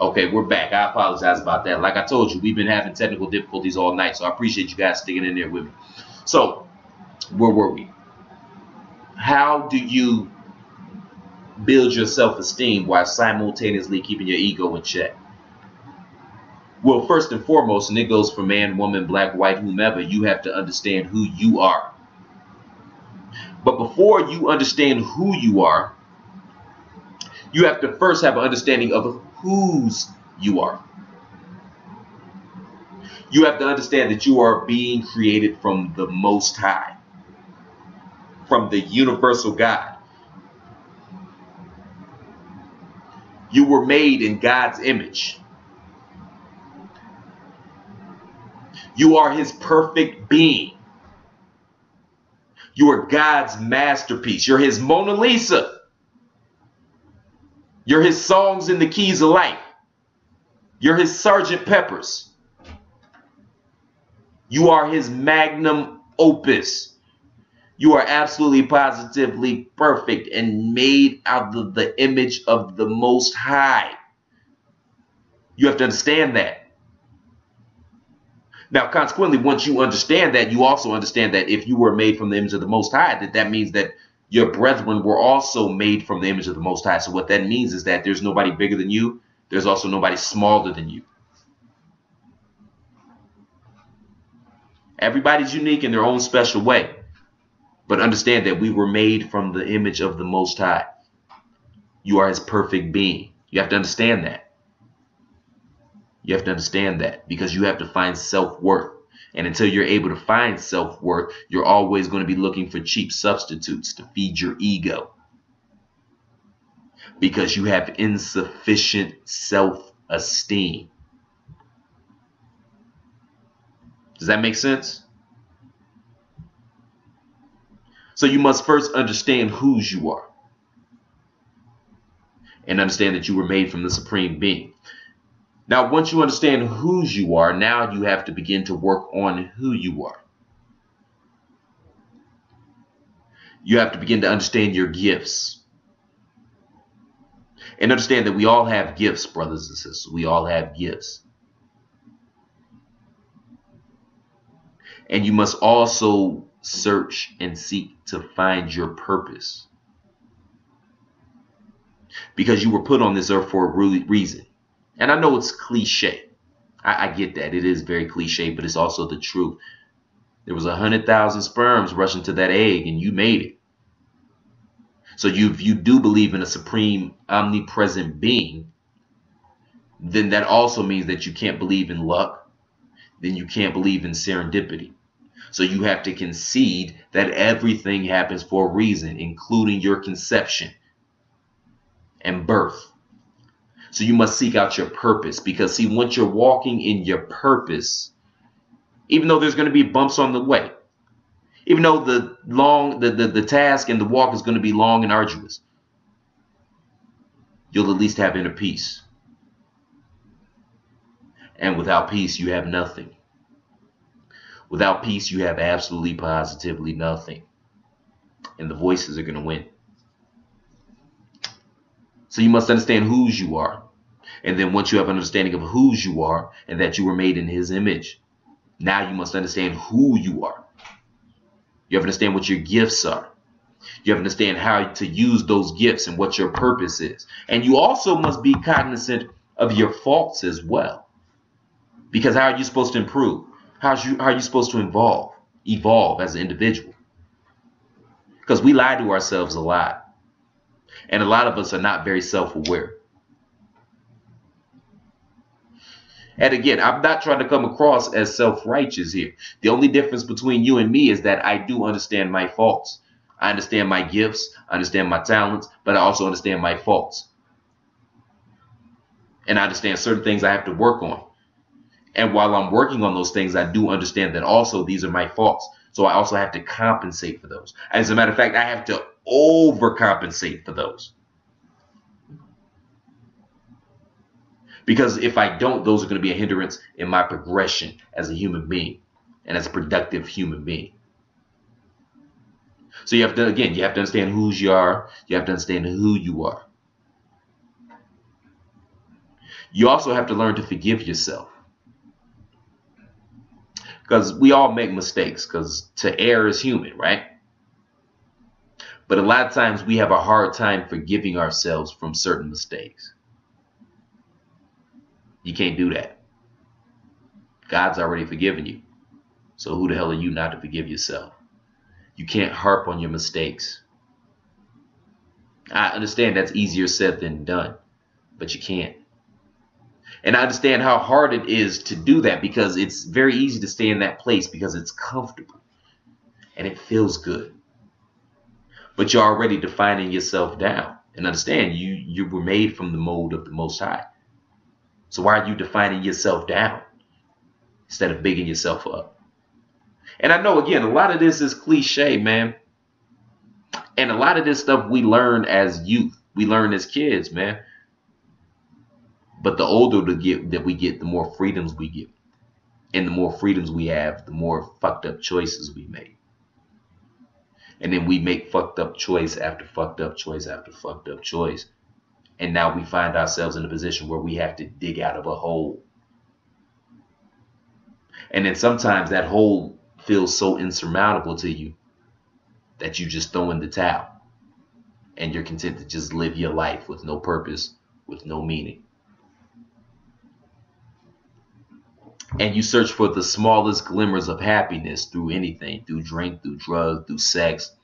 Okay, we're back. I apologize about that. Like I told you, we've been having technical difficulties all night, so I appreciate you guys sticking in there with me. So, where were we? How do you build your self-esteem while simultaneously keeping your ego in check? Well, first and foremost, and it goes for man, woman, black, white, whomever, you have to understand who you are. But before you understand who you are, you have to first have an understanding of whose you are. You have to understand that you are being created from the Most High, from the universal God. You were made in God's image. You are his perfect being. You are God's masterpiece. You're his Mona Lisa. You're his songs in the keys of life. You're his Sergeant Peppers. You are his magnum opus. You are absolutely positively perfect and made out of the image of the Most High. You have to understand that. Now, consequently, once you understand that, you also understand that if you were made from the image of the Most High, that means that your brethren were also made from the image of the Most High. So what that means is that there's nobody bigger than you. There's also nobody smaller than you. Everybody's unique in their own special way. But understand that we were made from the image of the Most High. You are his perfect being. You have to understand that. You have to understand that because you have to find self-worth. And until you're able to find self-worth, you're always going to be looking for cheap substitutes to feed your ego. Because you have insufficient self-esteem. Does that make sense? So you must first understand whose you are. And understand that you were made from the Supreme Being. Now, once you understand whose you are, now you have to begin to work on who you are. You have to begin to understand your gifts. And understand that we all have gifts, brothers and sisters. We all have gifts. And you must also search and seek to find your purpose. Because you were put on this earth for a reason. And I know it's cliche. I get that. It is very cliche, but it's also the truth. There was 100,000 sperms rushing to that egg, and you made it. So if you do believe in a supreme, omnipresent being, then that also means that you can't believe in luck. Then you can't believe in serendipity. So you have to concede that everything happens for a reason, including your conception and birth. So you must seek out your purpose because, see, once you're walking in your purpose, even though there's going to be bumps on the way, even though the task and the walk is going to be long and arduous, you'll at least have inner peace. And without peace, you have nothing. Without peace, you have absolutely positively nothing. And the voices are going to win. So you must understand whose you are. And then once you have an understanding of whose you are and that you were made in his image, now you must understand who you are. You have to understand what your gifts are. You have to understand how to use those gifts and what your purpose is. And you also must be cognizant of your faults as well. Because how are you supposed to improve? How are you supposed to evolve as an individual? Because we lie to ourselves a lot. And a lot of us are not very self-aware. And again, I'm not trying to come across as self-righteous here. The only difference between you and me is that I do understand my faults. I understand my gifts, I understand my talents, but I also understand my faults. And I understand certain things I have to work on. And while I'm working on those things, I do understand that also these are my faults. So I also have to compensate for those. As a matter of fact, I have to overcompensate for those. Because if I don't, those are going to be a hindrance in my progression as a human being and as a productive human being. So you have to, again, you have to understand whose you are. You have to understand who you are. You also have to learn to forgive yourself, because we all make mistakes, because to err is human, right? But a lot of times we have a hard time forgiving ourselves from certain mistakes. You can't do that. God's already forgiven you. So who the hell are you not to forgive yourself? You can't harp on your mistakes. I understand that's easier said than done, but you can't. And I understand how hard it is to do that, because it's very easy to stay in that place because it's comfortable and it feels good. But you're already defining yourself down. And understand, you were made from the mold of the Most High. So why are you defining yourself down instead of bigging yourself up? And I know, again, a lot of this is cliche, man. And a lot of this stuff we learn as youth. We learn as kids, man. But the older that we get, the more freedoms we get. And the more freedoms we have, the more fucked up choices we make. And then we make fucked up choice after fucked up choice after fucked up choice. And now we find ourselves in a position where we have to dig out of a hole. And then sometimes that hole feels so insurmountable to you that you just throw in the towel. And you're content to just live your life with no purpose, with no meaning. And you search for the smallest glimmers of happiness through anything, through drink, through drugs, through sex,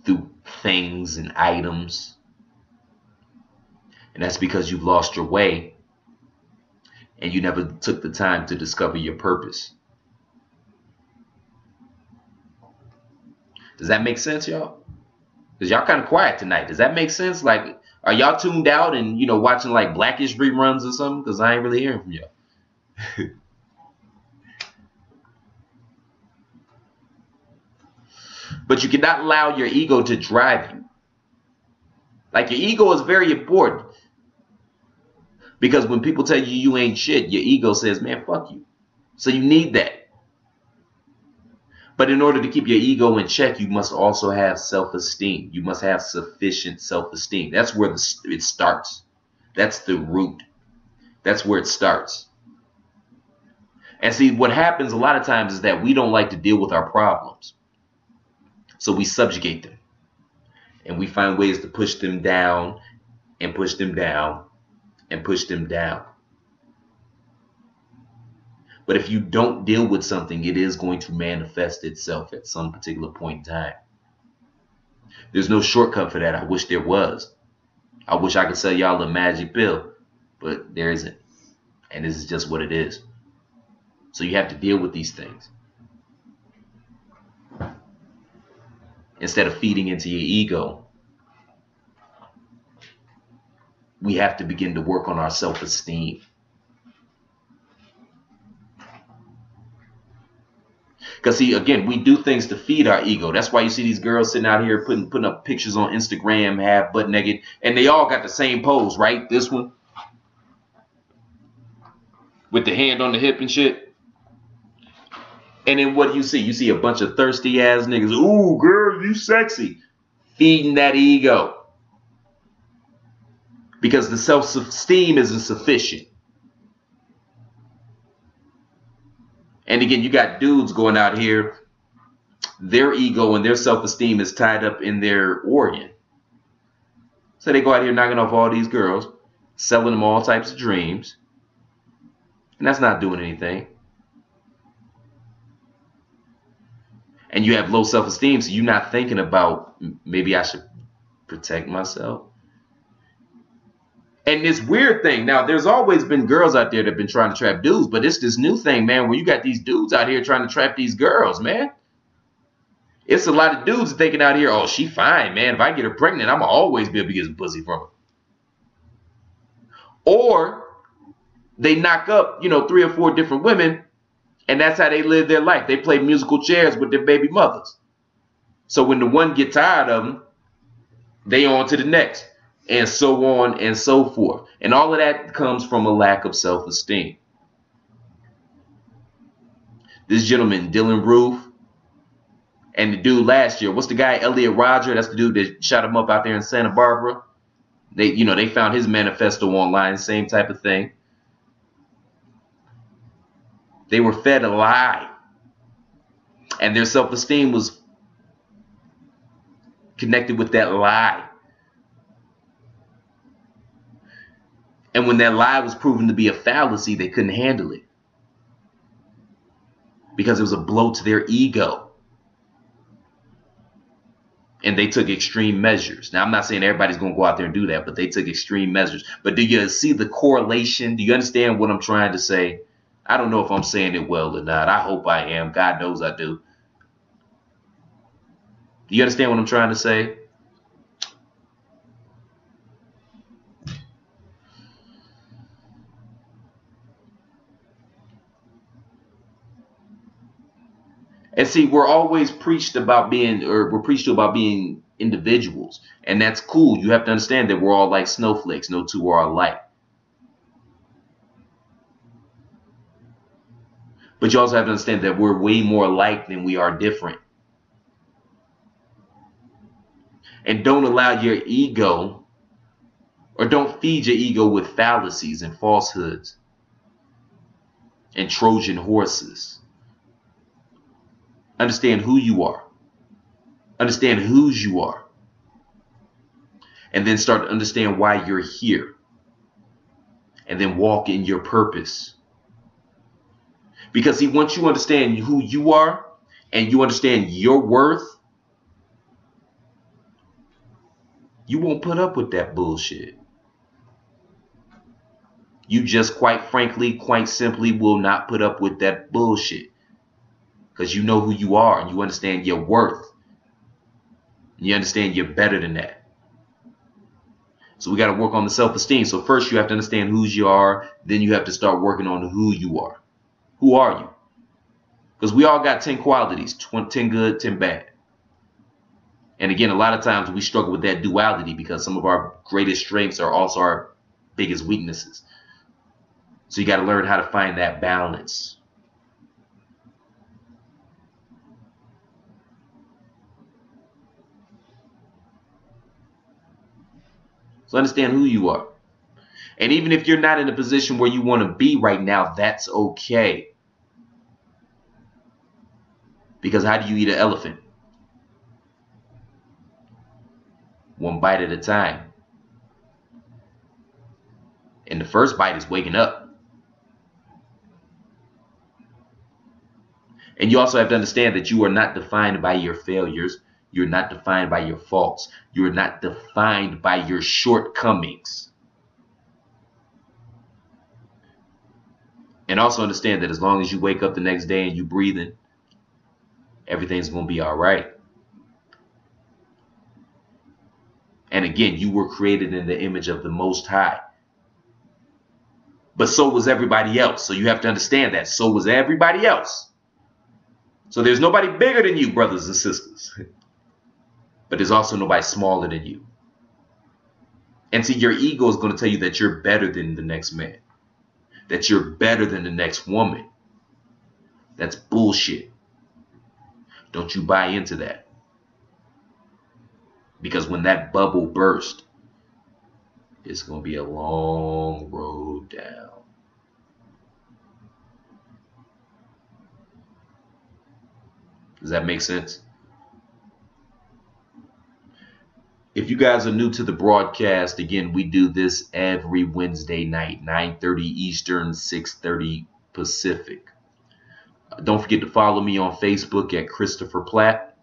through things and items. And that's because you've lost your way and you never took the time to discover your purpose. Does that make sense, y'all? Because y'all kind of quiet tonight. Does that make sense? Like, are y'all tuned out and, watching like Blackish reruns or something? Because I ain't really hearing from y'all. But you cannot allow your ego to drive you. Like, your ego is very important. Because when people tell you you ain't shit, your ego says, man, fuck you. So you need that. But in order to keep your ego in check, you must also have self-esteem. You must have sufficient self-esteem. That's where it starts. That's the root. That's where it starts. And see, what happens a lot of times is that we don't like to deal with our problems. So we subjugate them. And we find ways to push them down and push them down and push them down. But if you don't deal with something, it is going to manifest itself at some particular point in time. There's no shortcut for that. I wish there was. I wish I could sell y'all a magic pill, but there isn't. And this is just what it is. So you have to deal with these things. Instead of feeding into your ego, we have to begin to work on our self-esteem. Because see, again, we do things to feed our ego. That's why you see these girls sitting out here putting up pictures on Instagram, half butt naked, and they all got the same pose, right? This one with the hand on the hip and shit. And then what do you see? You see a bunch of thirsty ass niggas. Ooh, girl, you sexy. Feeding that ego. Because the self-esteem isn't sufficient. And again, you got dudes going out here, their ego and their self-esteem is tied up in their organ. So they go out here knocking off all these girls, selling them all types of dreams. And that's not doing anything. And you have low self-esteem, so you're not thinking about, maybe I should protect myself. And this weird thing, now there's always been girls out there that have been trying to trap dudes, but it's this new thing, man, where you got these dudes out here trying to trap these girls, man. It's a lot of dudes thinking out here, oh, she fine, man. If I get her pregnant, I'm going to always be able to get some pussy from her. Or they knock up, 3 or 4 different women, and that's how they live their life. They play musical chairs with their baby mothers. So when the one get tired of them, they on to the next. And so on and so forth. And all of that comes from a lack of self-esteem. This gentleman, Dylan Roof, and the dude last year, what's the guy, Elliot Rodger? That's the dude that shot him up out there in Santa Barbara. They found his manifesto online, same type of thing. They were fed a lie, and their self-esteem was connected with that lie. And when that lie was proven to be a fallacy, they couldn't handle it because it was a blow to their ego. And they took extreme measures. Now, I'm not saying everybody's going to go out there and do that, but they took extreme measures. But do you see the correlation? Do you understand what I'm trying to say? I don't know if I'm saying it well or not. I hope I am. God knows I do. Do you understand what I'm trying to say? And see, we're always preached about being, or we're preached to about being individuals. And that's cool. You have to understand that we're all like snowflakes. No two are alike. But you also have to understand that we're way more alike than we are different. And don't allow your ego, or don't feed your ego with fallacies and falsehoods and Trojan horses. Understand who you are. Understand whose you are. And then start to understand why you're here. And then walk in your purpose. Because once you understand who you are and you understand your worth, you won't put up with that bullshit. You just quite frankly, quite simply will not put up with that bullshit. Because you know who you are and you understand your worth. You understand you're better than that. So we got to work on the self-esteem. So first you have to understand who you are. Then you have to start working on who you are. Who are you? Because we all got 10 qualities, 10 good, 10 bad. And again, a lot of times we struggle with that duality because some of our greatest strengths are also our biggest weaknesses. So you got to learn how to find that balance. So understand who you are. And even if you're not in a position where you want to be right now, that's okay. Because how do you eat an elephant? One bite at a time. And the first bite is waking up. And you also have to understand that you are not defined by your failures. You're not defined by your faults. You're not defined by your shortcomings. And also understand that as long as you wake up the next day and you breathing, everything's going to be all right. And again, you were created in the image of the Most High. But so was everybody else. So you have to understand that. So was everybody else. So there's nobody bigger than you, brothers and sisters. But there's also nobody smaller than you. And see, your ego is going to tell you that you're better than the next man. That you're better than the next woman. That's bullshit. Don't you buy into that. Because when that bubble bursts, it's going to be a long road down. Does that make sense? If you guys are new to the broadcast, again, we do this every Wednesday night, 9:30 Eastern, 6:30 Pacific. Don't forget to follow me on Facebook at Christopher Platt.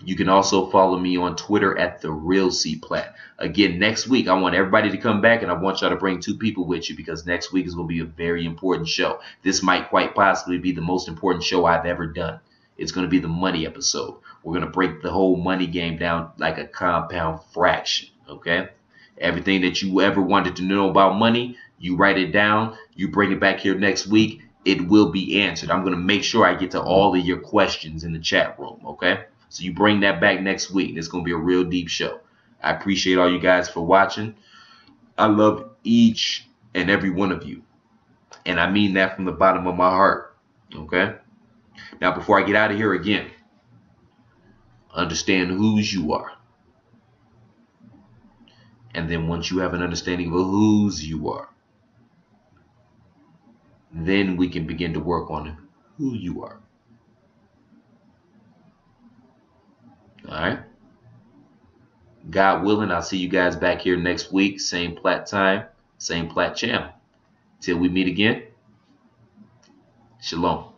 You can also follow me on Twitter at The Real C Platt. Again, next week, I want everybody to come back and I want y'all to bring 2 people with you because next week is going to be a very important show. This might quite possibly be the most important show I've ever done. It's going to be the money episode. We're going to break the whole money game down like a compound fraction, okay? Everything that you ever wanted to know about money, you write it down. You bring it back here next week. It will be answered. I'm going to make sure I get to all of your questions in the chat room, okay? So you bring that back next week. It's going to be a real deep show. I appreciate all you guys for watching. I love each and every one of you. And I mean that from the bottom of my heart, okay? Now, before I get out of here again, understand whose you are. And then once you have an understanding of whose you are, then we can begin to work on who you are. All right. God willing, I'll see you guys back here next week. Same plat time, same plat channel. Till we meet again. Shalom.